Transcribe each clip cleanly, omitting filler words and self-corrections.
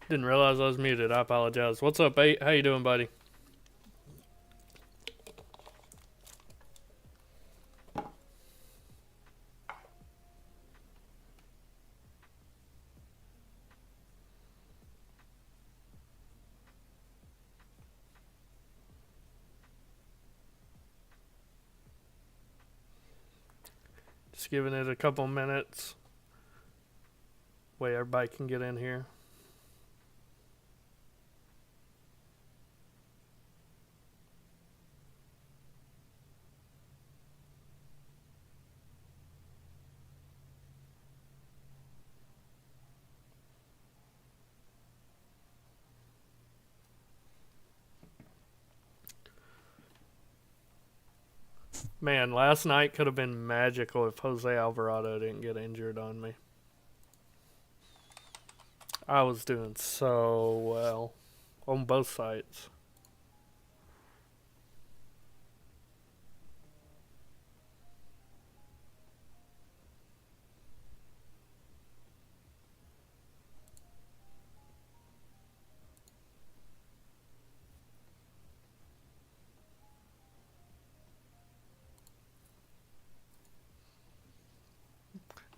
Didn't realize I was muted. I apologize. What's up, 8? How you doing, buddy? Just giving it a couple minutes. Way everybody can get in here. Man, last night could have been magical if Jose Alvarado didn't get injured on me. I was doing so well on both sides.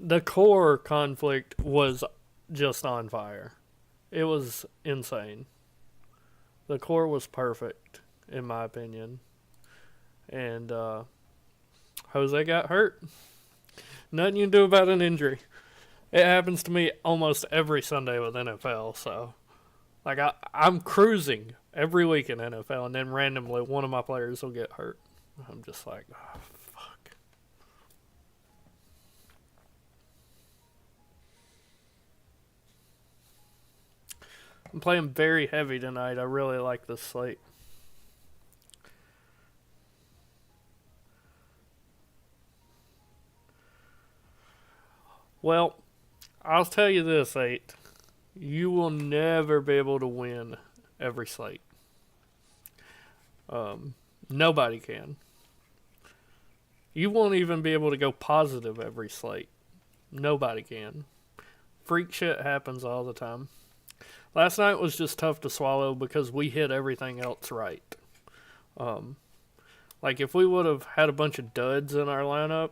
The core conflict was just on fire. It was insane. The core was perfect, in my opinion. And Jose got hurt. Nothing you can do about an injury. It happens to me almost every Sunday with NFL. So, like, I'm cruising every week in NFL, and then randomly one of my players will get hurt. I'm just like, oh, fuck. I'm playing very heavy tonight. I really like this slate. Well, I'll tell you this, 8. You will never be able to win every slate. Nobody can. You won't even be able to go positive every slate. Nobody can. Freak shit happens all the time. Last night was just tough to swallow because we hit everything else right. Like if we would have had a bunch of duds in our lineup,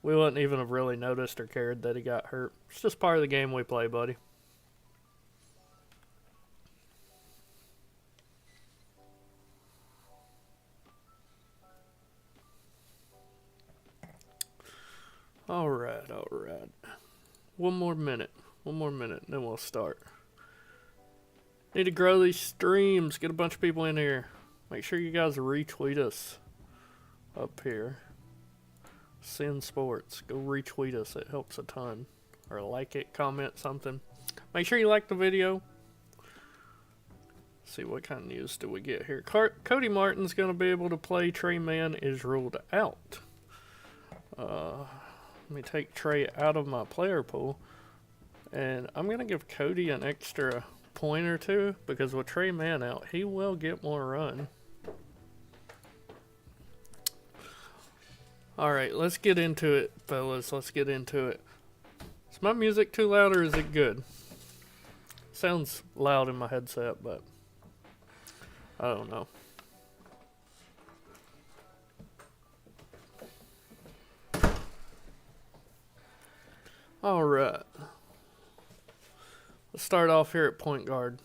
we wouldn't even have really noticed or cared that he got hurt. It's just part of the game we play, buddy. Alright. One more minute, and then we'll start. Need to grow these streams, get a bunch of people in here. Make sure you guys retweet us up here. Sin Sports, go retweet us, it helps a ton. Or like it, comment something. Make sure you like the video. See what kind of news do we get here. Cody Martin's going to be able to play. Trey Mann is ruled out. Let me take Trey out of my player pool. And I'm going to give Cody an extra point or two, because with Trey Mann out, he will get more run. Alright, let's get into it, fellas. Let's get into it. Is my music too loud or is it good? Sounds loud in my headset, but I don't know. Alright. Let's start off here at point guard.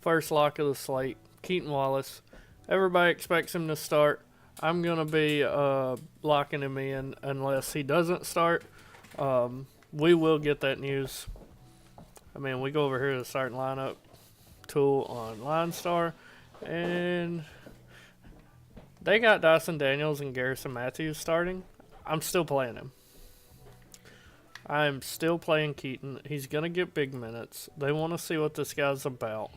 First lock of the slate, Keaton Wallace. Everybody expects him to start. I'm going to be locking him in unless he doesn't start. We will get that news. I mean, we go over here to the starting lineup tool on LineStar, and they got Dyson Daniels and Garrison Matthews starting. I'm still playing him. I'm still playing Keaton. He's going to get big minutes. They want to see what this guy's about.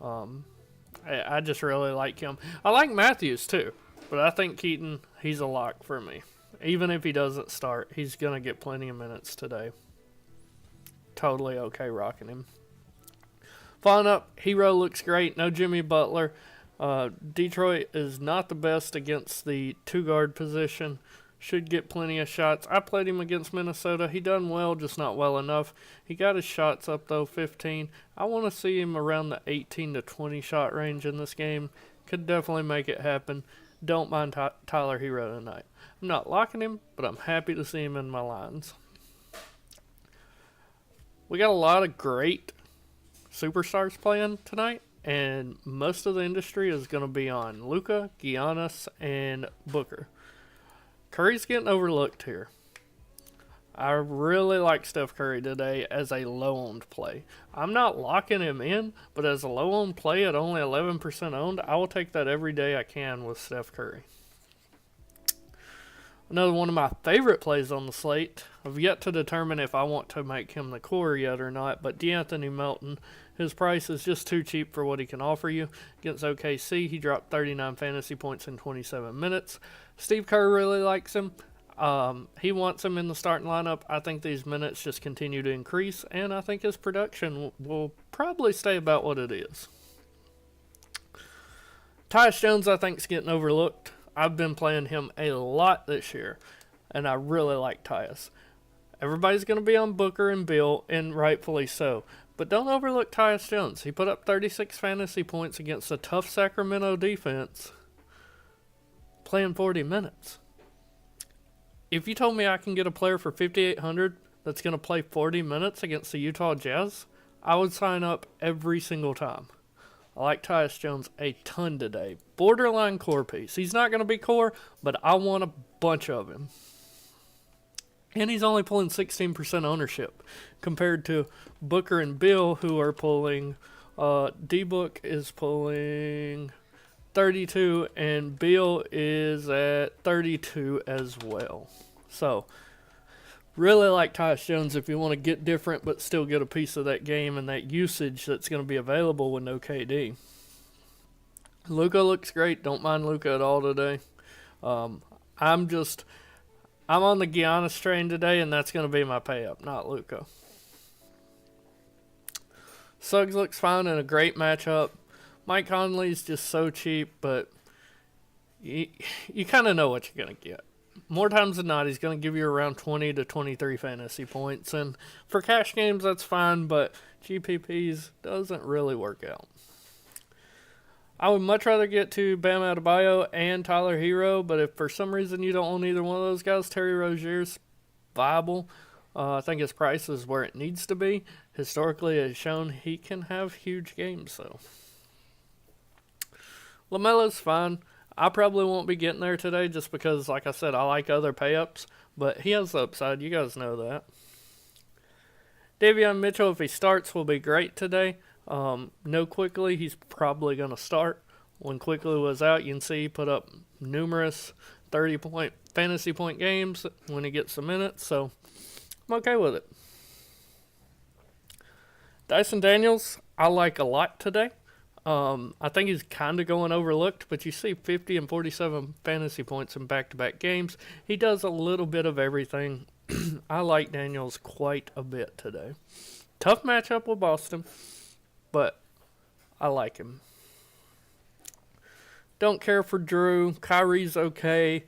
I just really like him. I like Matthews too, but I think Keaton, he's a lock for me. Even if he doesn't start, he's going to get plenty of minutes today. Totally okay rocking him. Following up, Hero looks great. No Jimmy Butler. Detroit is not the best against the two-guard position. should get plenty of shots. I played him against Minnesota. He done well, just not well enough. He got his shots up, though, 15. I want to see him around the 18 to 20 shot range in this game. Could definitely make it happen. Don't mind Tyler Hero tonight. I'm not locking him, but I'm happy to see him in my lines. We got a lot of great superstars playing tonight, and most of the industry is going to be on Luka, Giannis, and Booker. Curry's getting overlooked here. I really like Steph Curry today as a low-owned play. I'm not locking him in, but as a low-owned play at only 11% owned, I will take that every day I can with Steph Curry. Another one of my favorite plays on the slate. I've yet to determine if I want to make him the core yet or not, but DeAnthony Melton, his price is just too cheap for what he can offer you. Against OKC, he dropped 39 fantasy points in 27 minutes. Steve Kerr really likes him. He wants him in the starting lineup. I think these minutes just continue to increase, and I think his production will probably stay about what it is. Tyus Jones, I think, is getting overlooked. I've been playing him a lot this year, and I really like Tyus. Everybody's going to be on Booker and Bill, and rightfully so. But don't overlook Tyus Jones. He put up 36 fantasy points against a tough Sacramento defense, playing 40 minutes. If you told me I can get a player for $5,800 that's going to play 40 minutes against the Utah Jazz, I would sign up every single time. I like Tyus Jones a ton today. Borderline core piece. He's not going to be core, but I want a bunch of him. And he's only pulling 16% ownership compared to Booker and Bill, who are pulling, D-Book is pulling 32, and Bill is at 32 as well. So, really like Tyus Jones if you want to get different but still get a piece of that game and that usage that's going to be available with no KD. Luka looks great. Don't mind Luka at all today. I'm on the Giannis train today, and that's going to be my pay-up, not Luka. Suggs looks fine in a great matchup. Mike Conley's just so cheap, but you kind of know what you're going to get. More times than not, he's going to give you around 20 to 23 fantasy points. And for cash games, that's fine, but GPPs doesn't really work out. I would much rather get to Bam Adebayo and Tyler Hero, but if for some reason you don't own either one of those guys, Terry Rozier's viable. I think his price is where it needs to be. Historically, it's shown he can have huge games, though. LaMelo's fine. I probably won't be getting there today just because, like I said, I like other pay-ups, but he has the upside. You guys know that. Davion Mitchell, if he starts, will be great today. No Quickly, he's probably going to start. When Quickly was out, you can see he put up numerous 30-point fantasy point games when he gets the minutes, so I'm okay with it. Dyson Daniels, I like a lot today. I think he's kind of going overlooked, but you see 50 and 47 fantasy points in back-to-back games. He does a little bit of everything. I like Daniels quite a bit today. Tough matchup with Boston, but I like him. Don't care for Drew. Kyrie's okay.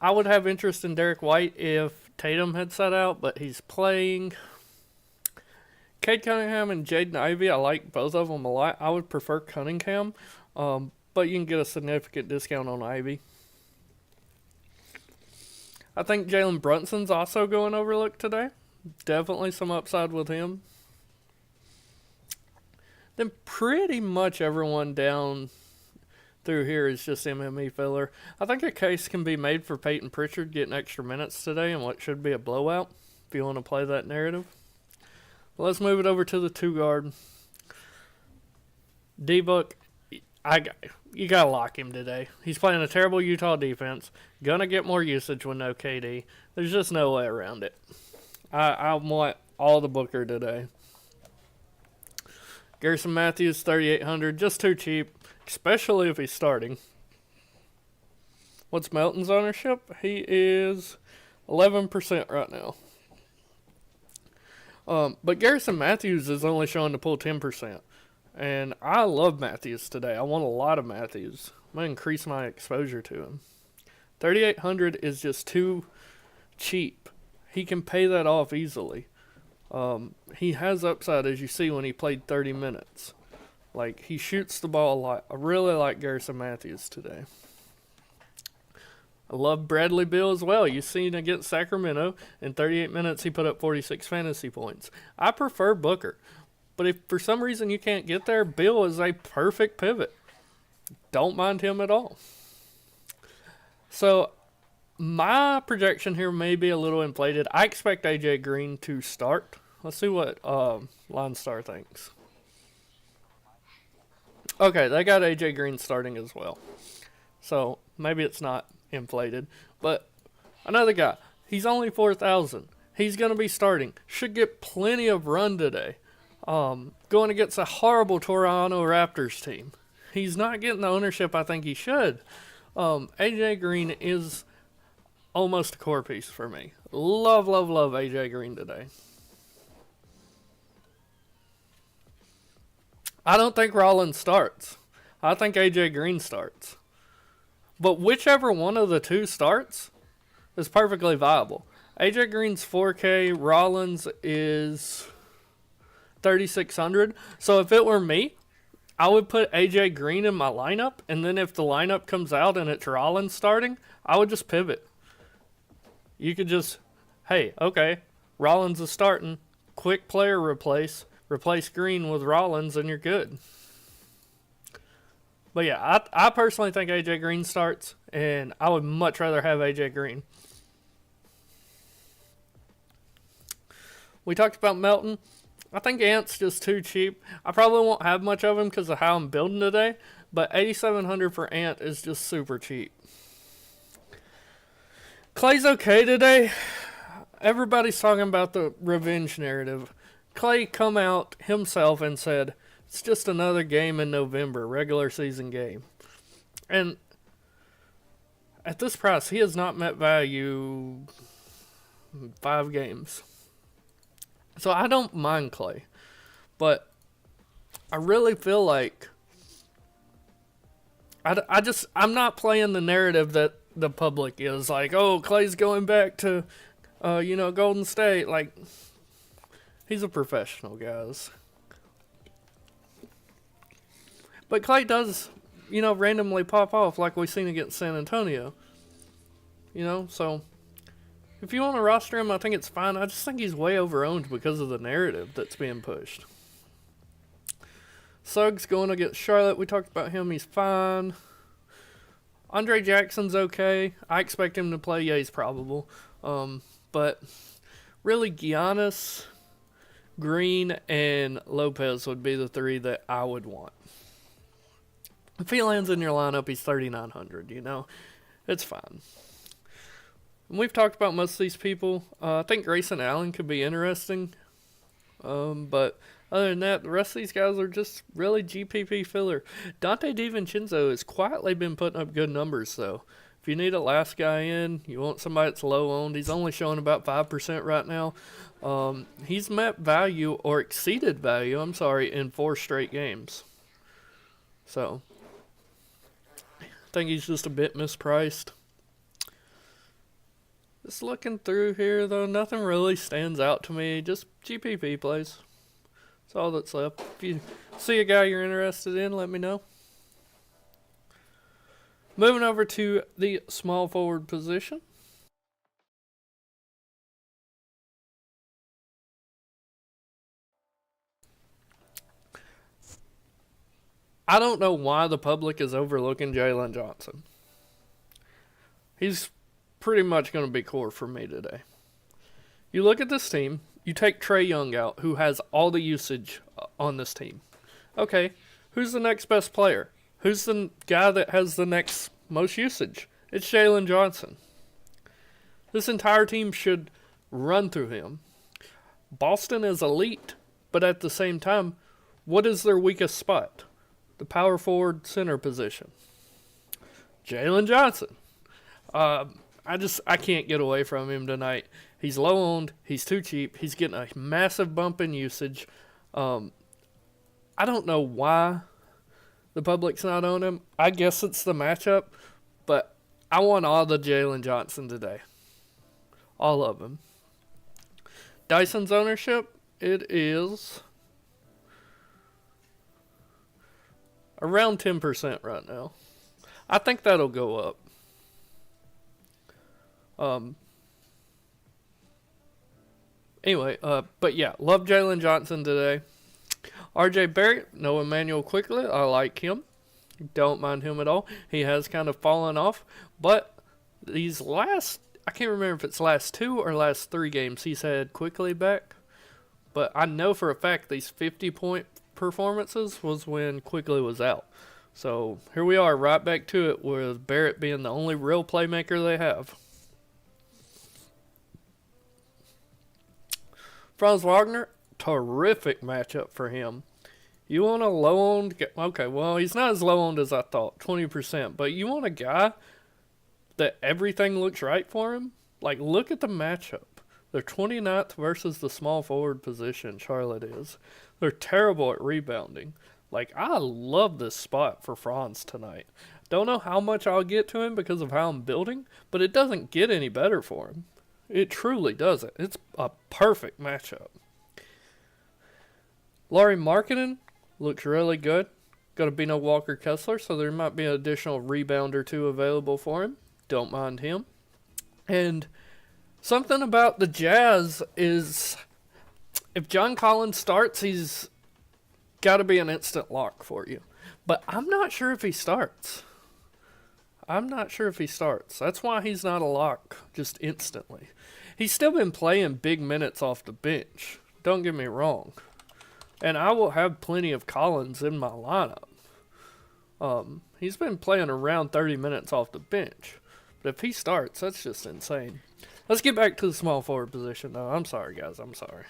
I would have interest in Derek White if Tatum had sat out, but he's playing. Cade Cunningham and Jaden Ivey, I like both of them a lot. I would prefer Cunningham, but you can get a significant discount on Ivey. I think Jalen Brunson's also going overlooked today. Definitely some upside with him. Then pretty much everyone down through here is just MME filler. I think a case can be made for Peyton Pritchard getting extra minutes today in what should be a blowout, if you want to play that narrative. Let's move it over to the 2-guard. D-Book, you got to lock him today. He's playing a terrible Utah defense. Going to get more usage with no KD. There's just no way around it. I want all the Booker today. Garrison Matthews, 3,800. Just too cheap, especially if he's starting. What's Melton's ownership? He is 11% right now. But Garrison Matthews is only showing to pull 10%. And I love Matthews today. I want a lot of Matthews. I'm going to increase my exposure to him. $3,800 is just too cheap. He can pay that off easily. He has upside, as you see, when he played 30 minutes. Like, he shoots the ball a lot. I really like Garrison Matthews today. I love Bradley Beal as well. You've seen against Sacramento. In 38 minutes, he put up 46 fantasy points. I prefer Booker. But if for some reason you can't get there, Beal is a perfect pivot. Don't mind him at all. So, my projection here may be a little inflated. I expect A.J. Green to start. Let's see what Line Star thinks. Okay, they got A.J. Green starting as well. So, maybe it's not inflated. But another guy, he's only 4,000. He's going to be starting. Should get plenty of run today. Going against a horrible Toronto Raptors team. He's not getting the ownership I think he should. A.J. Green is almost a core piece for me. Love, love, love A.J. Green today. I don't think Rollins starts. I think A.J. Green starts. But whichever one of the two starts is perfectly viable. A.J. Green's 4K, Rollins is 3,600. So if it were me, I would put A.J. Green in my lineup, and then if the lineup comes out and it's Rollins starting, I would just pivot. You could just, hey, okay, Rollins is starting. Quick player replace Green with Rollins, and you're good. But yeah, I personally think A.J. Green starts, and I would much rather have A.J. Green. We talked about Melton. I think Ant's just too cheap. I probably won't have much of him because of how I'm building today, but $8,700 for Ant is just super cheap. Clay's okay today. Everybody's talking about the revenge narrative. Clay come out himself and said, it's just another game in November, regular season game. And at this price, he has not met value 5 games. So I don't mind Clay. But I really feel like I'm not playing the narrative that the public is. Like, oh, Clay's going back to, Golden State. Like, he's a professional, guys. But Clay does, randomly pop off like we've seen against San Antonio. So if you want to roster him, I think it's fine. I just think he's way overowned because of the narrative that's being pushed. Suggs going against Charlotte. We talked about him. He's fine. Andre Jackson's okay. I expect him to play. Yeah, he's probable. But really, Giannis, Green, and Lopez would be the 3 that I would want. If he lands in your lineup, he's 3,900, It's fine. And we've talked about most of these people. I think Grayson Allen could be interesting. But other than that, the rest of these guys are just really GPP filler. Dante DiVincenzo has quietly been putting up good numbers, though. If you need a last guy in, you want somebody that's low owned, he's only showing about 5% right now. He's met value, or exceeded value, in 4 straight games. So I think he's just a bit mispriced. Just looking through here, though, nothing really stands out to me. Just GPP plays. That's all that's left. If you see a guy you're interested in, let me know. Moving over to the small forward position. I don't know why the public is overlooking Jalen Johnson. He's pretty much going to be core for me today. You look at this team, you take Trae Young out, who has all the usage on this team. Okay, who's the next best player? Who's the guy that has the next most usage? It's Jalen Johnson. This entire team should run through him. Boston is elite, but at the same time, what is their weakest spot? The power forward center position. Jalen Johnson. I can't get away from him tonight. He's low owned. He's too cheap. He's getting a massive bump in usage. I don't know why the public's not on him. I guess it's the matchup, but I want all the Jalen Johnson today. All of them. Dyson's ownership, it is around 10% right now. I think that'll go up. Anyway, but yeah, love Jalen Johnson today. RJ Barrett, no Emmanuel Quickly. I like him. Don't mind him at all. He has kind of fallen off, but these last, I can't remember if it's last 2 or last 3 games he's had Quickly back. But I know for a fact these 50-point performances was when Quickly was out. So here we are, right back to it, with Barrett being the only real playmaker they have. Franz Wagner, terrific matchup for him. You want a low-owned guy? Okay, well, he's not as low-owned as I thought, 20%. But you want a guy that everything looks right for him? Like, look at the matchup. They're 29th versus the small forward position, Charlotte is. They're terrible at rebounding. Like, I love this spot for Franz tonight. Don't know how much I'll get to him because of how I'm building, but it doesn't get any better for him. It truly doesn't. It's a perfect matchup. Lauri Markkanen looks really good. Got to be no Walker Kessler, so there might be an additional rebound or 2 available for him. Don't mind him. And something about the Jazz is if John Collins starts, he's got to be an instant lock for you. But I'm not sure if he starts. That's why he's not a lock just instantly. He's still been playing big minutes off the bench. Don't get me wrong. And I will have plenty of Collins in my lineup. He's been playing around 30 minutes off the bench. But if he starts, that's just insane. Let's get back to the small forward position, though. I'm sorry, guys. I'm sorry.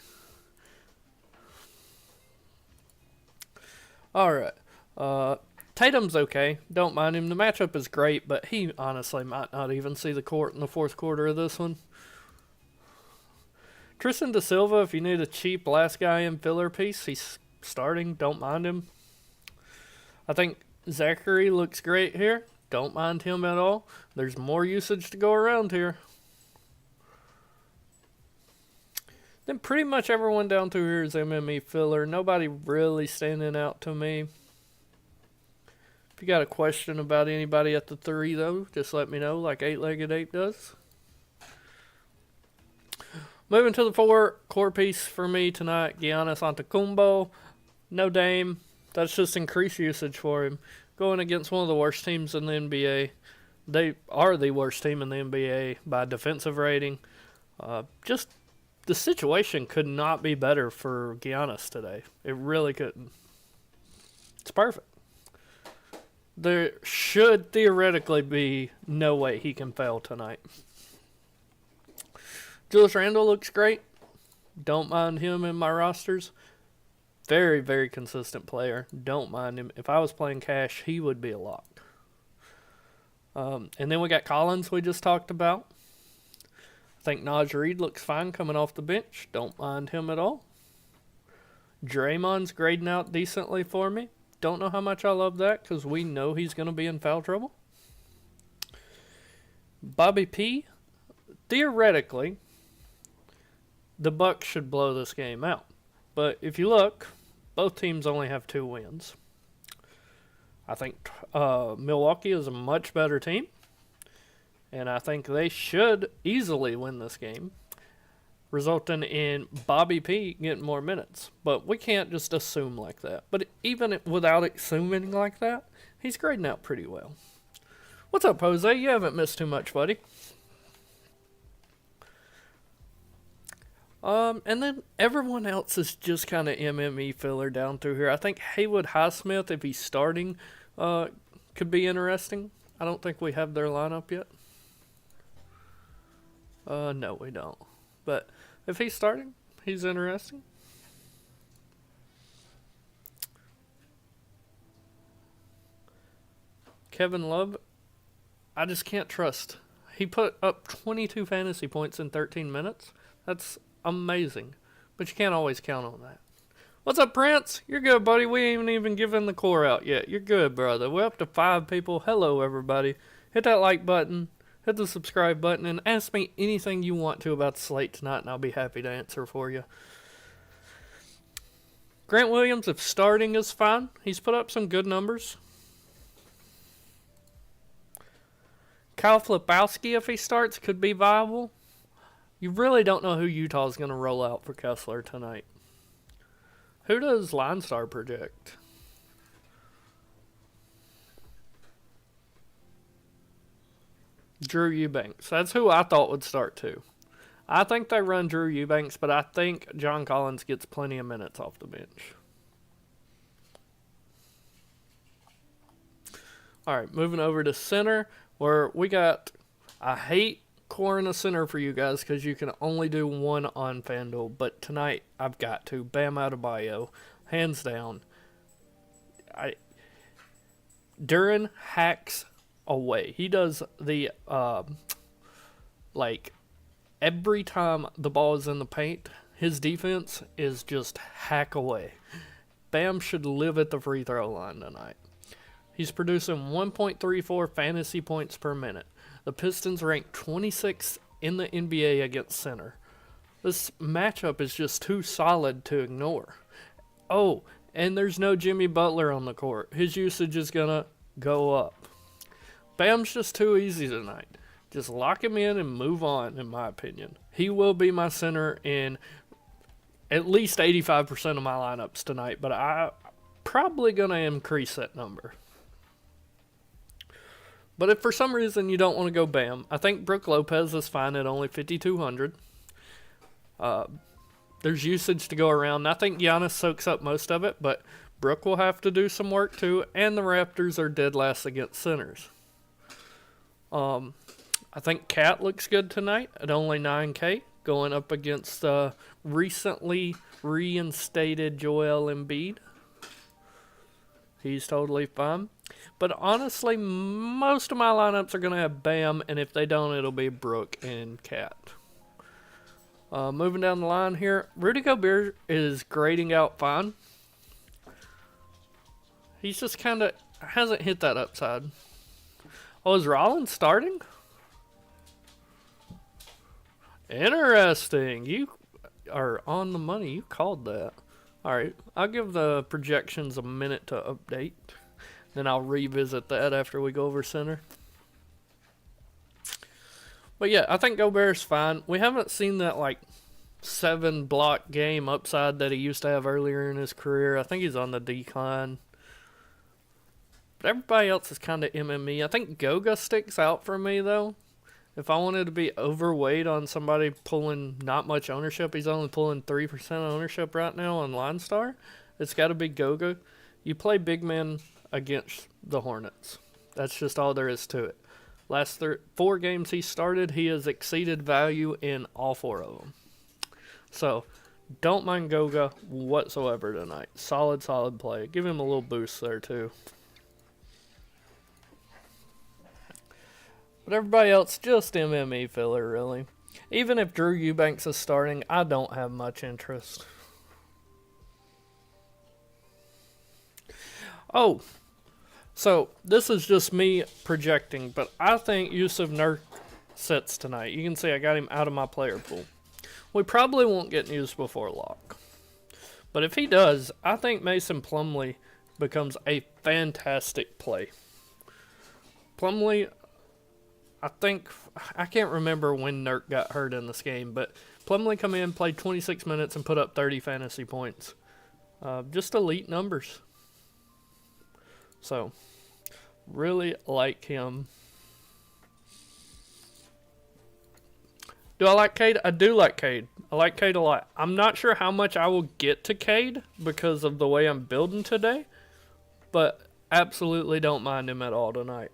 All right. Tatum's okay. Don't mind him. The matchup is great, but he honestly might not even see the court in the fourth quarter of this one. Tristan Da Silva, if you need a cheap last guy in filler piece, he's starting. Don't mind him. I think Zachary looks great here. Don't mind him at all. There's more usage to go around here. Then pretty much everyone down through here is MME filler. Nobody really standing out to me. If you got a question about anybody at the 3, though, just let me know, like 8-Legged Ape does. Moving to the 4, core piece for me tonight, Giannis Antetokounmpo. No Dame. That's just increased usage for him. Going against one of the worst teams in the NBA. They are the worst team in the NBA by defensive rating. Just the situation could not be better for Giannis today. It really couldn't. It's perfect. There should theoretically be no way he can fail tonight. Julius Randle looks great. Don't mind him in my rosters. Very, very consistent player. Don't mind him. If I was playing cash, he would be a lock. And then we got Collins we just talked about. I think Naj Reid looks fine coming off the bench. Don't mind him at all. Draymond's grading out decently for me. Don't know how much I love that because we know he's going to be in foul trouble. Bobby P, theoretically, the Bucks should blow this game out. But if you look, both teams only have 2 wins. I think Milwaukee is a much better team. And I think they should easily win this game, resulting in Bobby P getting more minutes. But we can't just assume like that. But even without assuming like that, he's grading out pretty well. What's up, Jose? You haven't missed too much, buddy. And then everyone else is just kind of MME filler down through here. I think Haywood Highsmith, if he's starting, could be interesting. I don't think we have their lineup yet. No, we don't. But if he's starting, he's interesting. Kevin Love, I just can't trust. He put up 22 fantasy points in 13 minutes. That's amazing. But you can't always count on that. What's up, Prince? You're good, buddy. We ain't even given the core out yet. You're good, brother. We're up to 5 people. Hello, everybody. Hit that like button, hit the subscribe button, and ask me anything you want to about the slate tonight, and I'll be happy to answer for you. Grant Williams, if starting, is fine. He's put up some good numbers. Kyle Flipowski, if he starts, could be viable. You really don't know who Utah's going to roll out for Kessler tonight. Who does LineStar project? Drew Eubanks. That's who I thought would start too. I think they run Drew Eubanks, but I think John Collins gets plenty of minutes off the bench. Alright, moving over to center, where we got... I hate core in a center for you guys because you can only do one on FanDuel, but tonight I've got to. Bam Adebayo, hands down. Duran hacks away. He does the every time the ball is in the paint, his defense is just hack away. Bam should live at the free throw line tonight. He's producing 1.34 fantasy points per minute. The Pistons rank 26th in the NBA against center. This matchup is just too solid to ignore. Oh, and there's no Jimmy Butler on the court. His usage is going to go up. Bam's just too easy tonight. Just lock him in and move on, in my opinion. He will be my center in at least 85% of my lineups tonight, but I'm probably going to increase that number. But if for some reason you don't want to go Bam, I think Brook Lopez is fine at only 5,200. There's usage to go around. I think Giannis soaks up most of it, but Brook will have to do some work too, and the Raptors are dead last against centers. I think Cat looks good tonight at only 9K, going up against recently reinstated Joel Embiid. He's totally fine. But honestly, most of my lineups are going to have Bam, and if they don't, it'll be Brook and Cat. Moving down the line here, Rudy Gobert is grading out fine. He's just kind of hasn't hit that upside. Oh, is Rollins starting? Interesting. You are on the money. You called that. All right, I'll give the projections a minute to update. Then I'll revisit that after we go over center. But yeah, I think Gobert's fine. We haven't seen that 7-block game upside that he used to have earlier in his career. I think he's on the decline. But everybody else is kind of MME. I think Goga sticks out for me, though. If I wanted to be overweight on somebody pulling not much ownership, he's only pulling 3% ownership right now on LineStar. It's got to be Goga. You play big men against the Hornets. That's just all there is to it. Last 4 games he started, he has exceeded value in all 4 of them. So, don't mind Goga whatsoever tonight. Solid play. Give him a little boost there, too. But everybody else, just MME filler, really. Even if Drew Eubanks is starting, I don't have much interest. Oh, so this is just me projecting, but I think Yusuf Nurk sits tonight. You can see I got him out of my player pool. We probably won't get news before lock. But if he does, I think Mason Plumlee becomes a fantastic play. Plumlee, I can't remember when Nurk got hurt in this game, but Plumlee come in, played 26 minutes, and put up 30 fantasy points. Just elite numbers. So, really like him. Do I like Cade? I do like Cade. I like Cade a lot. I'm not sure how much I will get to Cade because of the way I'm building today, but absolutely don't mind him at all tonight.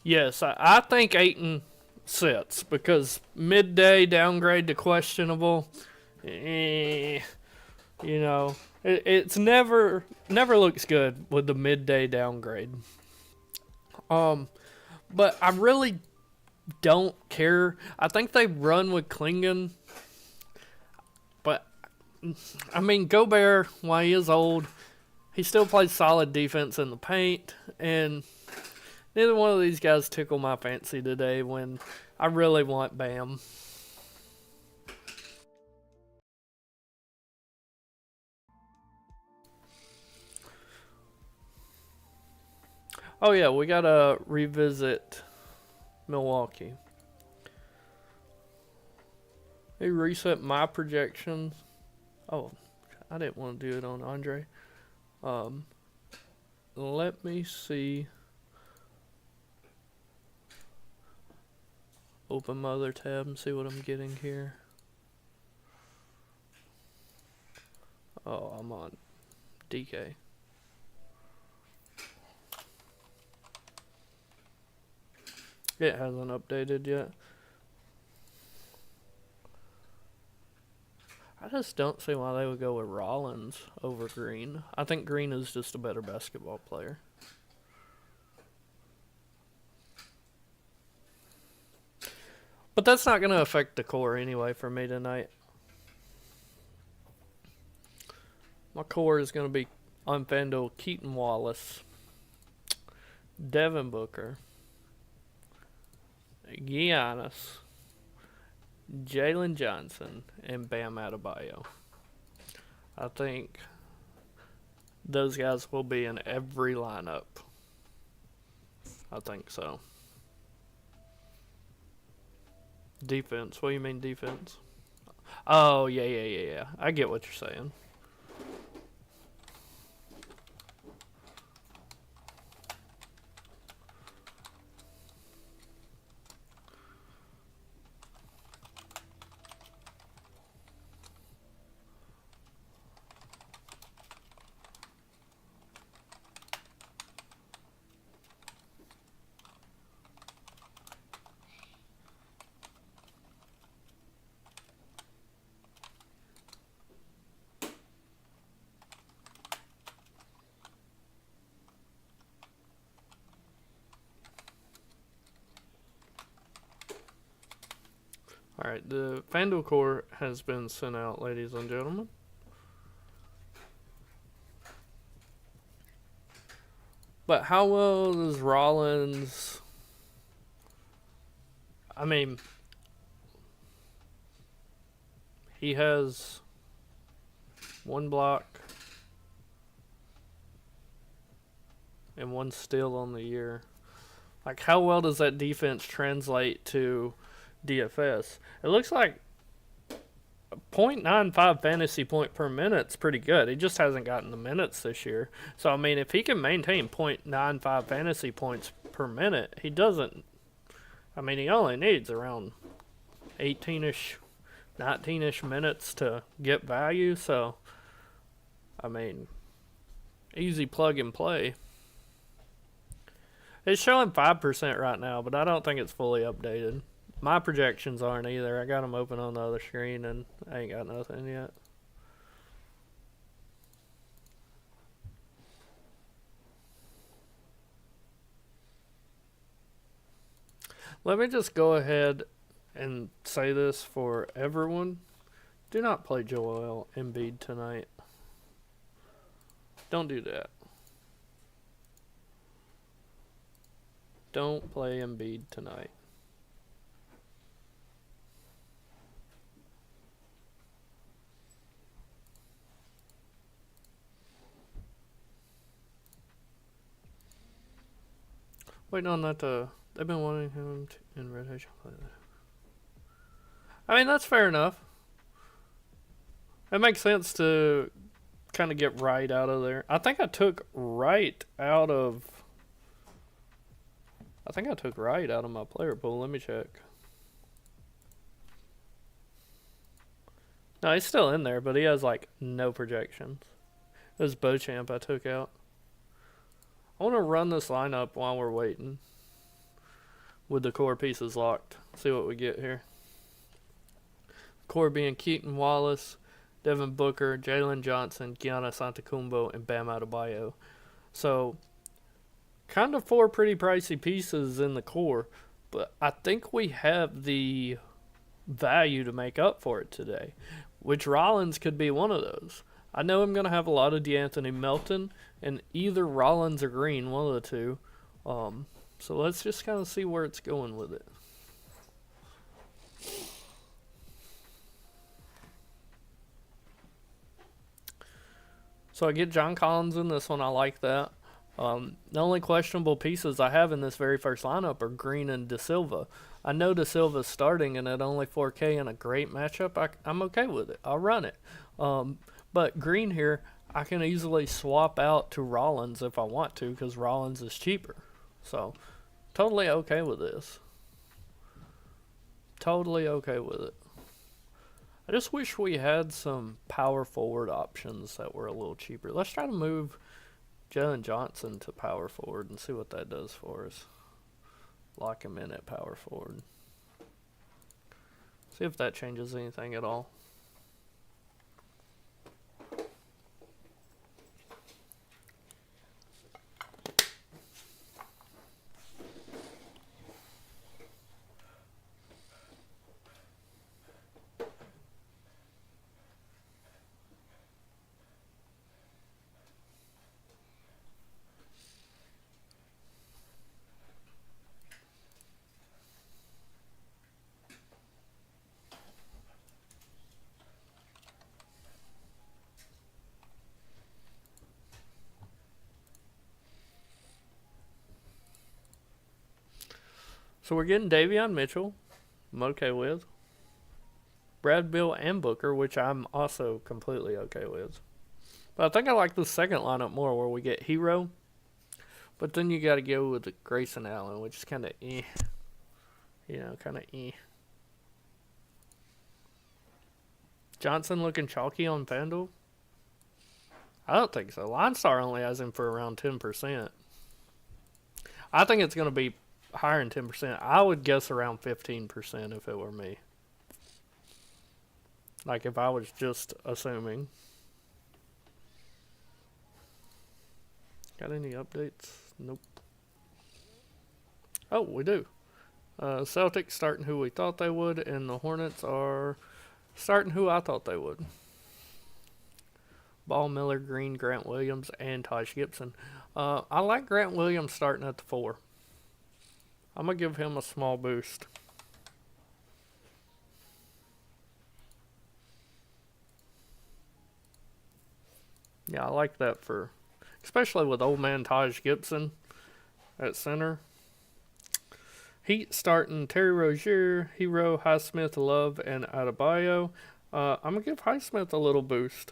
Yes, I think Ayton sits because midday downgrade to questionable. It's never looks good with the midday downgrade. But I really don't care. I think they run with Klingon, but I mean, Gobert, while he is old, he still plays solid defense in the paint, and neither one of these guys tickle my fancy today when I really want Bam. Oh yeah, we gotta revisit Milwaukee. They reset my projections. Oh, I didn't want to do it on Andre. Let me see. Open my other tab and see what I'm getting here. Oh, I'm on DK. It hasn't updated yet. I just don't see why they would go with Rollins over Green. I think Green is just a better basketball player. But that's not going to affect the core anyway for me tonight. My core is going to be on FanDuel Keaton Wallace, Devin Booker, Giannis, Jalen Johnson, and Bam Adebayo. I think those guys will be in every lineup. I think so. Defense. What do you mean defense? Oh, yeah. I get what you're saying. Alright, the FanDuel core has been sent out, ladies and gentlemen. But how well does Rollins... I mean, he has 1 block and 1 steal on the year. Like, how well does that defense translate to DFS? It looks like 0.95 fantasy point per minute's pretty good. He just hasn't gotten the minutes this year. So, I mean, if he can maintain 0.95 fantasy points per minute, he doesn't... I mean, he only needs around 18-ish, 19-ish minutes to get value. So, I mean, easy plug and play. It's showing 5% right now, but I don't think it's fully updated. My projections aren't either. I got them open on the other screen, and I ain't got nothing yet. Let me just go ahead and say this for everyone. Do not play Joel Embiid tonight. Don't do that. Don't play Embiid tonight. Waiting on that to... They've been wanting him to, in rotation play that. I mean, that's fair enough. It makes sense to kind of get Wright out of there. I think I took Wright out of... I think I took Wright out of my player pool. Let me check. No, he's still in there, but he has, like, no projections. It was Beauchamp I took out. I want to run this lineup while we're waiting. With the core pieces locked. See what we get here. Core being Keaton Wallace, Devin Booker, Jalen Johnson, Giannis Antetokounmpo, and Bam Adebayo. So, kind of 4 pretty pricey pieces in the core, but I think we have the value to make up for it today. which Rollins could be one of those. I know I'm going to have a lot of DeAnthony Melton, and either Rollins or Green, one of the two. So let's just kind of see where it's going with it. So I get John Collins in this one. I like that. The only questionable pieces I have in this very first lineup are Green and De Silva. I know De Silva's starting, and at only 4K in a great matchup, I'm okay with it. I'll run it. But Green here, I can easily swap out to Rollins if I want to, because Rollins is cheaper. So, totally okay with this. Totally okay with it. I just wish we had some power forward options that were a little cheaper. Let's try to move Jalen Johnson to power forward and see what that does for us. Lock him in at power forward. See if that changes anything at all. So we're getting Davion Mitchell, I'm okay with. Brad Beal and Booker, which I'm also completely okay with. But I think I like the second lineup more, where we get Hero. But then you got to go with Grayson Allen, which is kind of eh. You know, kind of eh. Johnson looking chalky on FanDuel? I don't think so. LineStar only has him for around 10%. I think it's going to be higher than 10%. I would guess around 15% if it were me. Like if I was just assuming. Got any updates? Nope. Oh, we do. Celtics starting who we thought they would, and the Hornets are starting who I thought they would. Ball, Miller, Green, Grant Williams, and Taj Gibson. I like Grant Williams starting at the 4. I'm going to give him a small boost. Yeah, I like that especially with old man Taj Gibson at center. Heat starting Terry Rozier, Hero, Highsmith, Love, and Adebayo. I'm going to give Highsmith a little boost.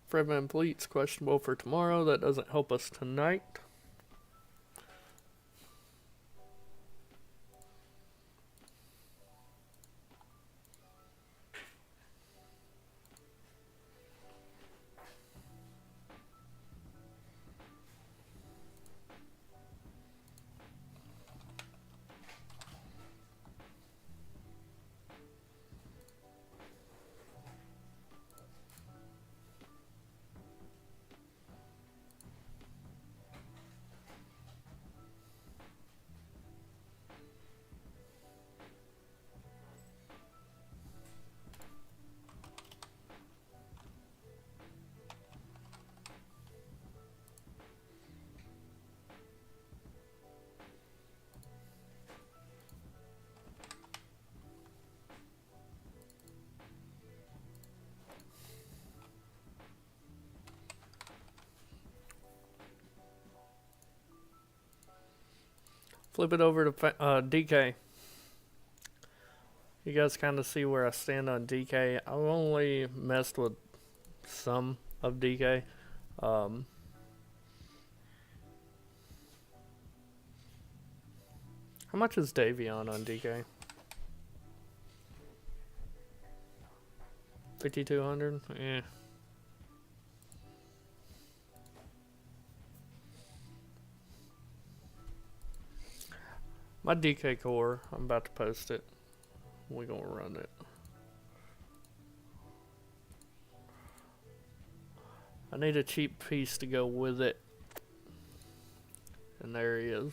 Fred VanVleet's questionable for tomorrow. That doesn't help us tonight. Flip it over to DK. You guys kind of see where I stand on DK. I've only messed with some of DK. How much is Davion on DK? 5,200? Yeah. My DK core, I'm about to post it. We're gonna run it. I need a cheap piece to go with it. And there he is.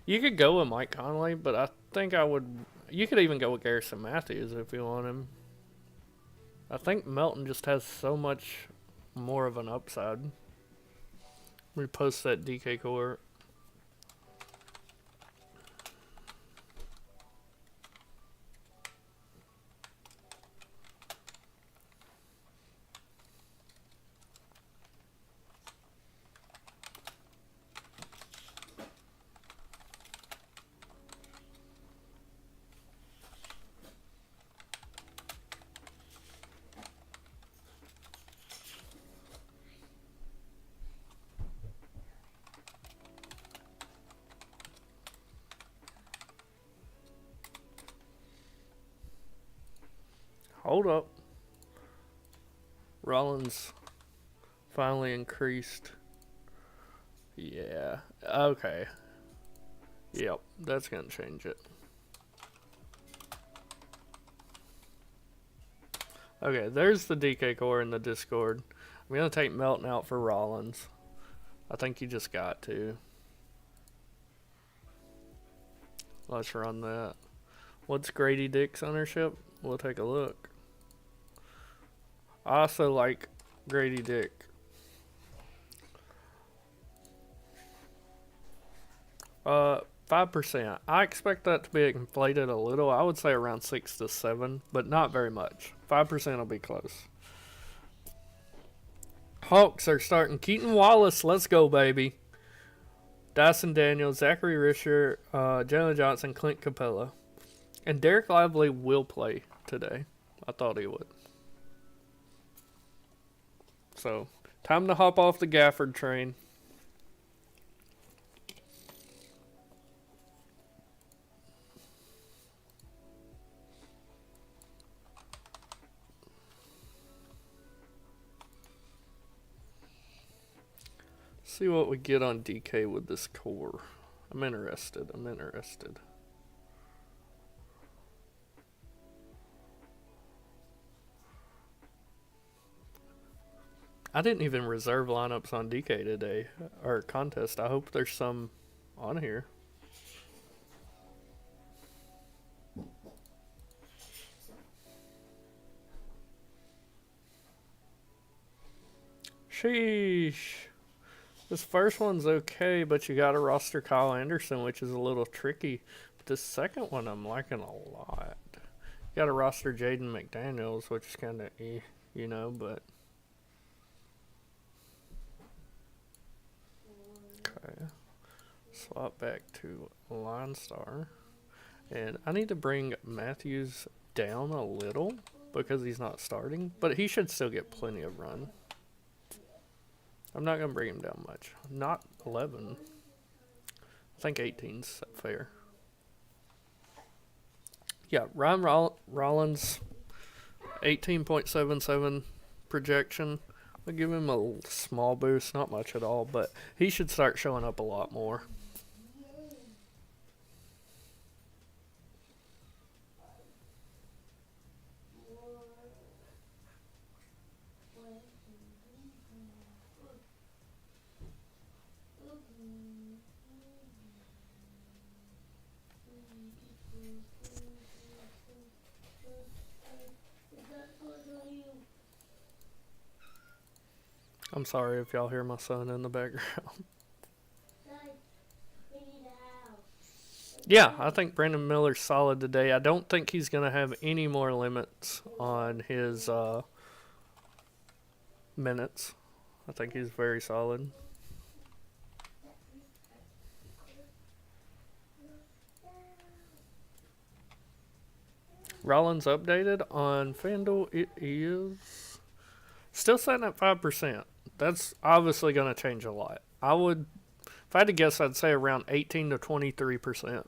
You could go with Mike Conley, but I think I would... You could even go with Garrison Matthews if you want him. I think Melton just has so much more of an upside. Repost that DK core. Hold up. Rollins finally increased. Yeah. Okay. Yep. That's going to change it. Okay. There's the DK core in the Discord. I'm going to take Melton out for Rollins. I think you just got to. Let's run that. What's Grady Dick's ownership? We'll take a look. I also like Grady Dick. 5%. I expect that to be inflated a little. I would say around 6 to 7, but not very much. 5% will be close. Hawks are starting Keaton Wallace. Let's go, baby. Dyson Daniels, Zachary Risher, Jalen Johnson, Clint Capella. And Derek Lively will play today. I thought he would. So, time to hop off the Gafford train. See what we get on DK with this core. I'm interested. I didn't even reserve lineups on DK today, or contest. I hope there's some on here. Sheesh. This first one's okay, but you gotta roster Kyle Anderson, which is a little tricky. But this second one I'm liking a lot. You gotta roster Jaden McDaniels, which is kinda you know, but... Okay. Swap back to Line Star. And I need to bring Matthews down a little because he's not starting, but he should still get plenty of run. I'm not going to bring him down much. Not 11. I think 18's fair. Yeah, Ryan Rollins, 18.77 projection. I'll give him a small boost, not much at all, but he should start showing up a lot more. I'm sorry if y'all hear my son in the background. Yeah, I think Brandon Miller's solid today. I don't think he's going to have any more limits on his minutes. I think he's very solid. Rollins updated on FanDuel. It is still sitting at 5%. That's obviously going to change a lot. If I had to guess, I'd say around 18 to 23%.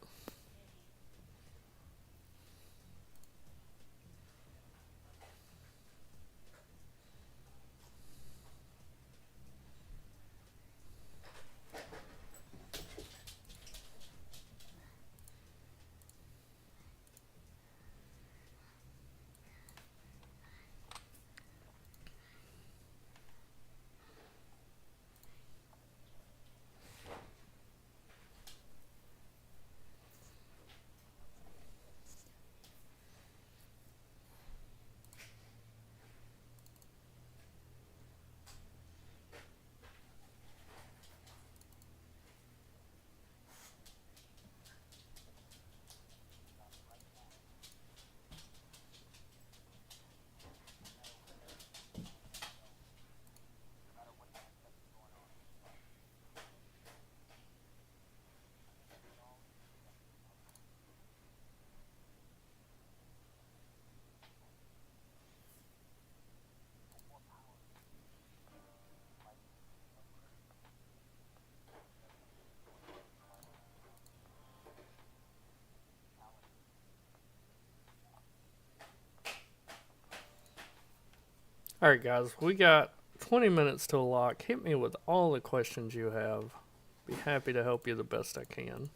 Alright, guys, we got 20 minutes to lock. Hit me with all the questions you have. Be happy to help you the best I can.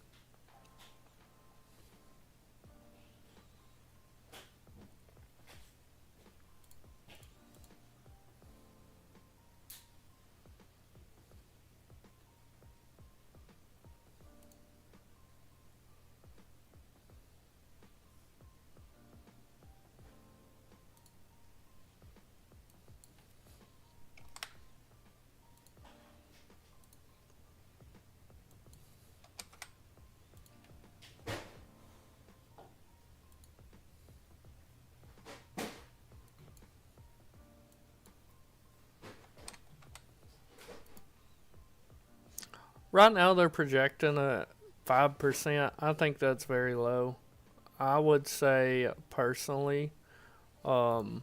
Right now, they're projecting at 5%. I think that's very low. I would say, personally, um,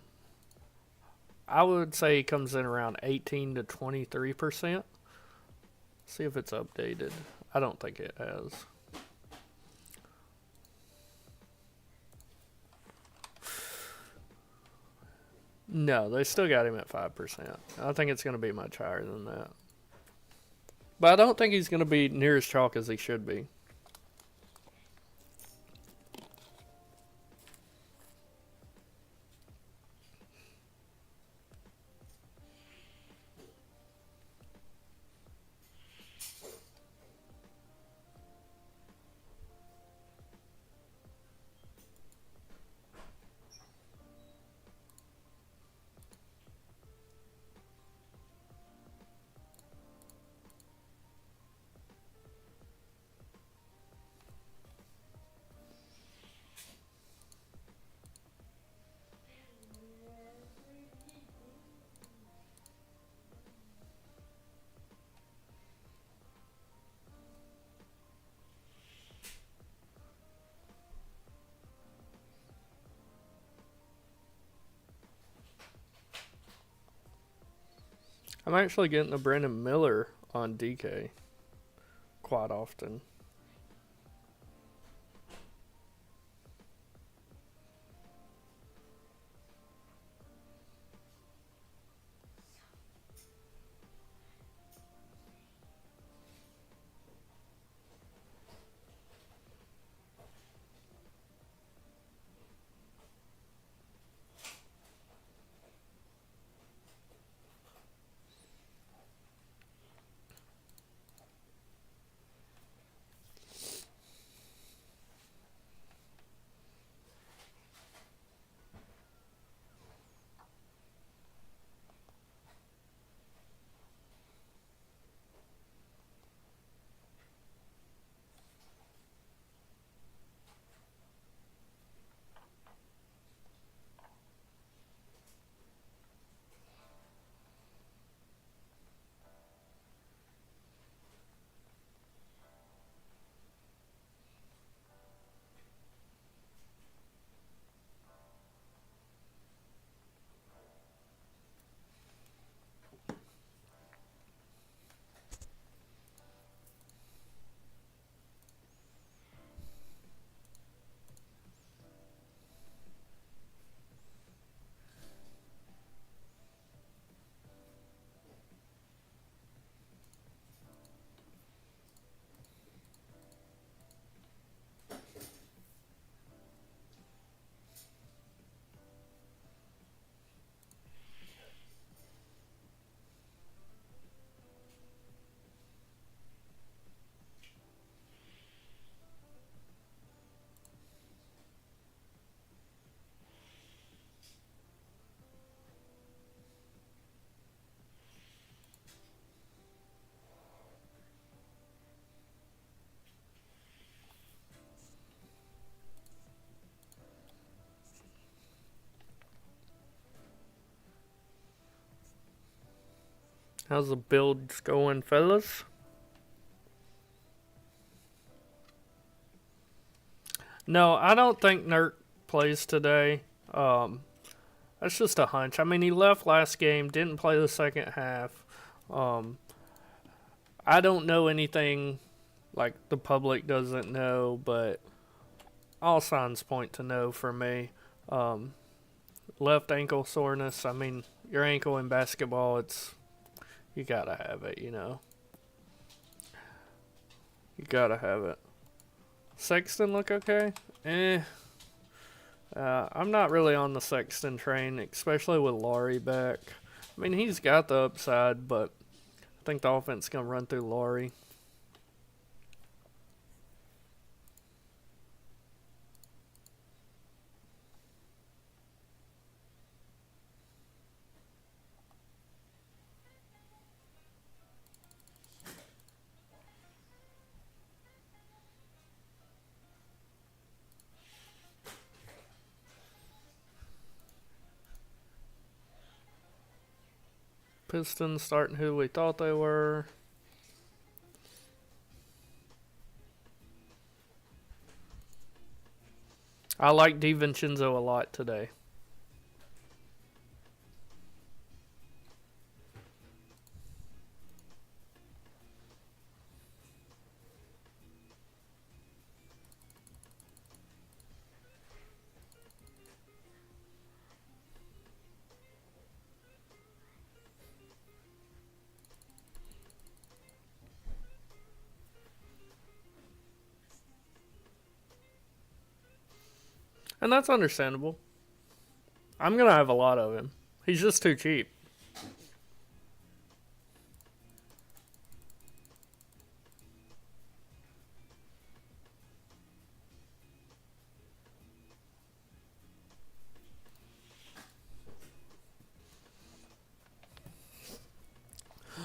I would say he comes in around 18 to 23%. See if it's updated. I don't think it has. No, they still got him at 5%. I think it's going to be much higher than that. But I don't think he's going to be near as chalk as he should be. I'm actually getting a Brandon Miller on DK quite often. How's the builds going, fellas? No, I don't think Nurk plays today. That's just a hunch. I mean, he left last game, didn't play the second half. Um, I don't know anything like the public doesn't know, but all signs point to no for me. Left ankle soreness. I mean, your ankle in basketball, you gotta have it, you know. You gotta have it. Sexton look okay? I'm not really on the Sexton train, especially with Laurie back. I mean, he's got the upside, but I think the offense is going to run through Laurie. Pistons starting who we thought they were. I like DiVincenzo a lot today. And that's understandable. I'm going to have a lot of him. He's just too cheap.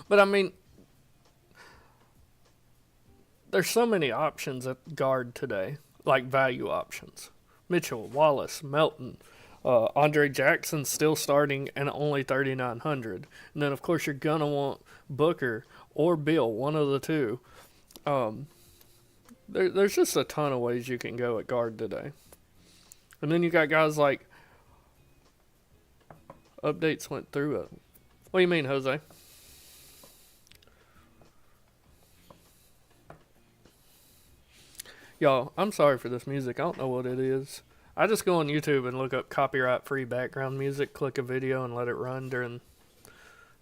But I mean, there's so many options at guard today, like value options. Mitchell, Wallace, Melton, Andre Jackson still starting and only 3,900. And then, of course, you're going to want Booker or Bill, one of the two. There's just a ton of ways you can go at guard today. And then you got guys like... Updates went through it. What do you mean, Jose? Y'all, I'm sorry for this music. I don't know what it is. I just go on YouTube and look up copyright-free background music, click a video, and let it run during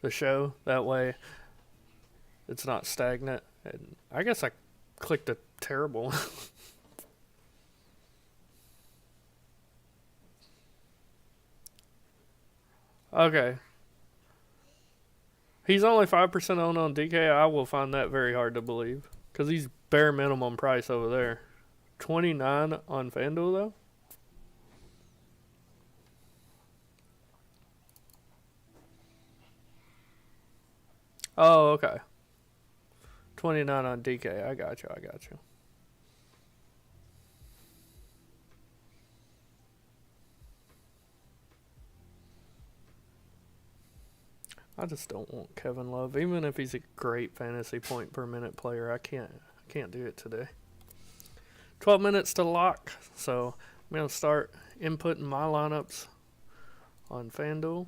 the show. That way, it's not stagnant. And I guess I clicked a terrible one. Okay. He's only 5% owned on DK. I will find that very hard to believe. Because he's bare minimum price over there. 29 on FanDuel, though? Oh, okay. 29 on DK. I got you. I just don't want Kevin Love. Even if he's a great fantasy point per minute player, I can't do it today. 12 minutes to lock, so I'm going to start inputting my lineups on FanDuel.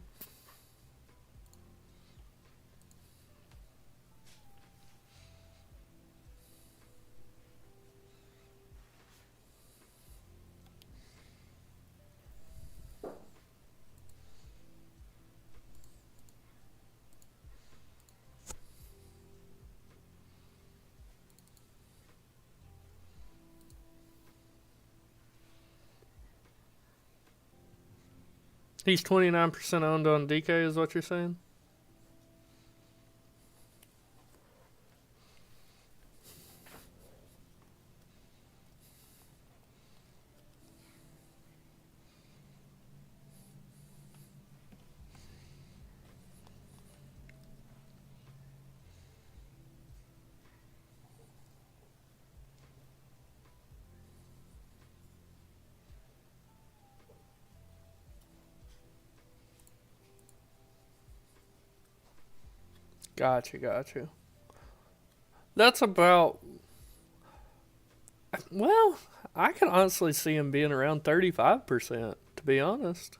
He's 29% owned on DK, is what you're saying? Got you. That's about... Well, I can honestly see him being around 35%, to be honest.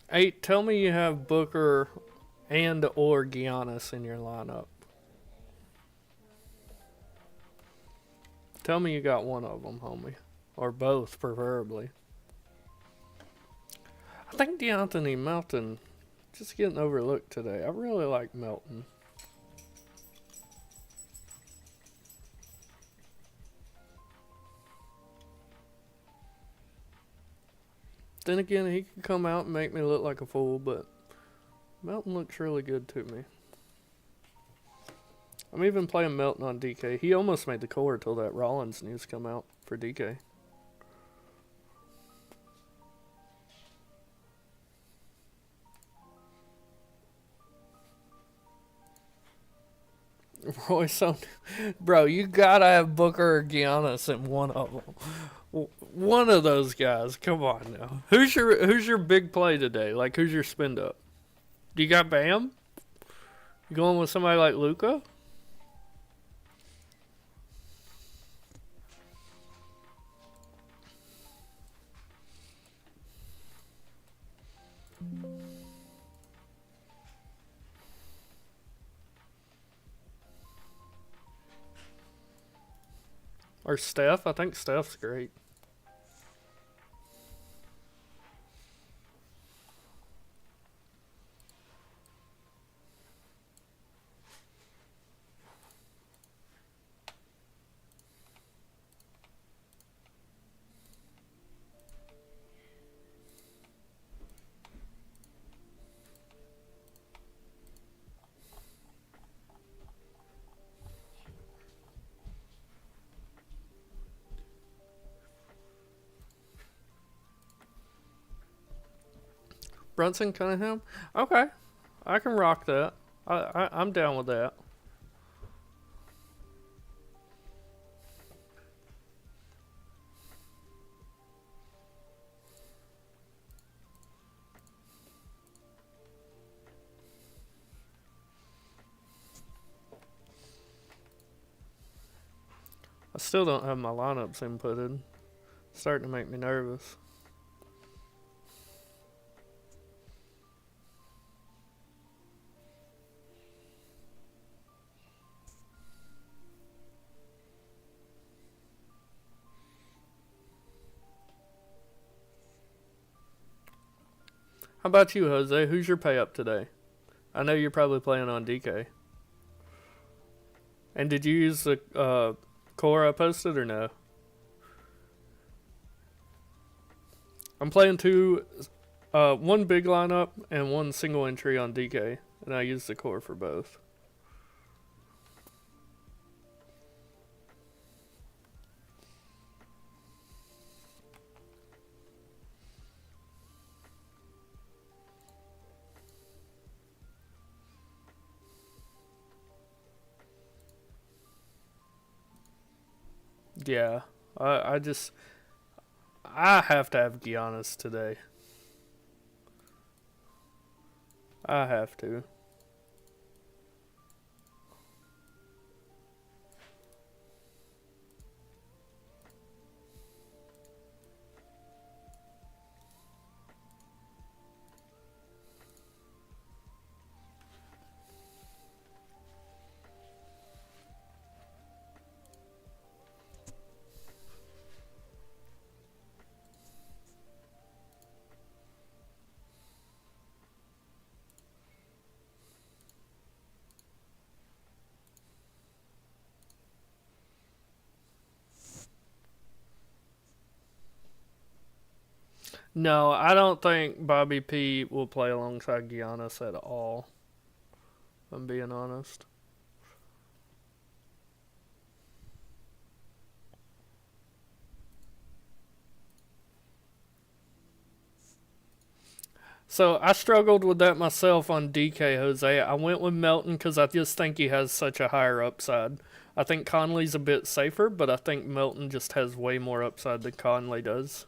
Hey, tell me you have Booker and or Giannis in your lineup. Tell me you got one of them, homie. Or both, preferably. I think DeAnthony Melton just getting overlooked today. I really like Melton. Then again, he could come out and make me look like a fool, but Melton looks really good to me. I'm even playing Melton on DK. He almost made the core till that Rollins news come out for DK. Royce on, bro, you gotta have Booker or Giannis in one of them. One of those guys. Come on now. Who's your big play today? Like, who's your spin up? Do you got Bam? You going with somebody like Luca? Or Steph? I think Steph's great. Brunson Cunningham? Okay. I can rock that. I'm down with that. I still don't have my lineups inputted. It's starting to make me nervous. How about you, Jose? Who's your pay up today? I know you're probably playing on DK. And did you use the core I posted or no? I'm playing one big lineup and one single entry on DK, and I use the core for both. Yeah, I have to have Giannis today. I have to. No, I don't think Bobby P will play alongside Giannis at all. I'm being honest. So I struggled with that myself on DK, Jose. I went with Melton because I just think he has such a higher upside. I think Conley's a bit safer, but I think Melton just has way more upside than Conley does.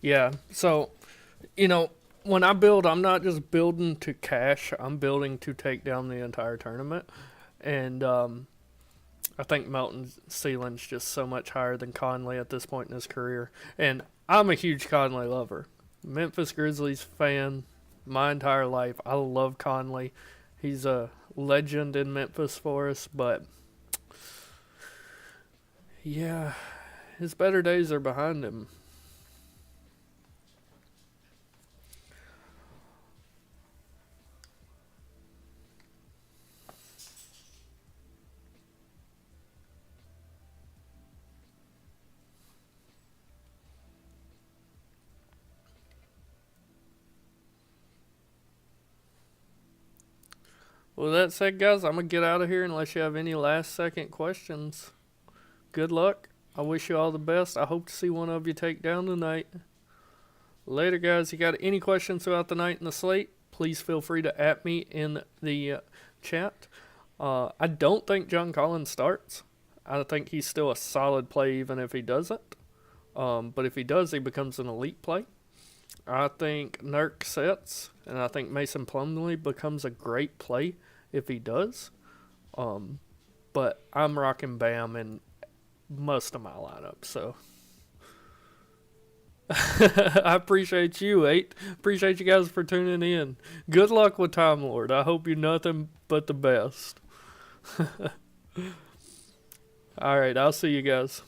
Yeah. So, you know, when I build, I'm not just building to cash. I'm building to take down the entire tournament. And I think Melton's ceiling's just so much higher than Conley at this point in his career. And I'm a huge Conley lover. Memphis Grizzlies fan my entire life. I love Conley. He's a legend in Memphis for us, but yeah, his better days are behind him. Well, that said, guys, I'm going to get out of here unless you have any last second questions. Good luck. I wish you all the best. I hope to see one of you take down tonight. Later, guys. You got any questions throughout the night in the slate? Please feel free to at me in the chat. I don't think John Collins starts. I think he's still a solid play even if he doesn't. But if he does, he becomes an elite play. I think Nurk sets, and I think Mason Plumlee becomes a great play if he does. But I'm rocking Bam in most of my lineup, so I appreciate you, 8. Appreciate you guys for tuning in. Good luck with Time Lord. I hope you're nothing but the best. Alright, I'll see you guys.